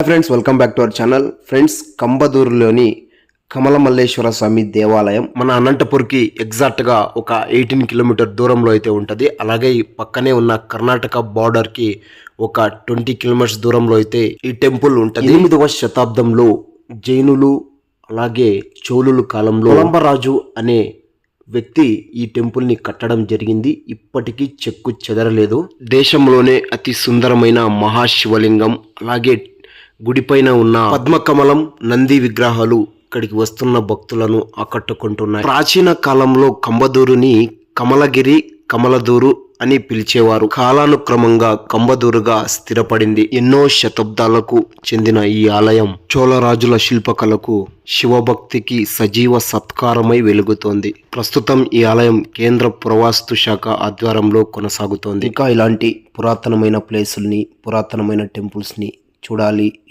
Friends, welcome back to our channel. Friends, కంబదూరులోని కమలమల్లేశ్వర స్వామి దేవాలయం మన అనంతపూర్కి ఎగ్జాక్ట్గా ఒక 18 కిలోమీటర్ దూరంలో అయితే ఉంటుంది. అలాగే ఈ పక్కనే ఉన్న కర్ణాటక బార్డర్కి ఒక 20 కిలోమీటర్స్ దూరంలో అయితే ఈ టెంపుల్ ఉంటుంది. 8వ శతాబ్దంలో జైనులు అలాగే చోళుల కాలంలో కొలంబరాజు అనే వ్యక్తి ఈ టెంపుల్ ని కట్టడం జరిగింది. ఇప్పటికీ చెక్కు చెదరలేదు. దేశంలోనే అతి సుందరమైన మహాశివలింగం, అలాగే గుడిపైన ఉన్న పద్మకమలం, నంది విగ్రహాలు ఇక్కడికి వస్తున్న భక్తులను ఆకట్టుకుంటున్నాయి. ప్రాచీన కాలంలో కంబదూరుని కమలగిరి, కమలదూరు అని పిలిచేవారు. కాలానుక్రమంగా కంబదూరుగా స్థిరపడింది. ఎన్నో శతాబ్దాలకు చెందిన ఈ ఆలయం చోళరాజుల శిల్పకళకు, శివభక్తికి సజీవ సత్కారమై వెలుగుతోంది. ప్రస్తుతం ఈ ఆలయం కేంద్ర పురావస్తు శాఖ ఆధ్వర్యంలో కొనసాగుతోంది. ఇంకా ఇలాంటి పురాతనమైన ప్లేసుల్ని, పురాతనమైన టెంపుల్స్ని చూడాలి.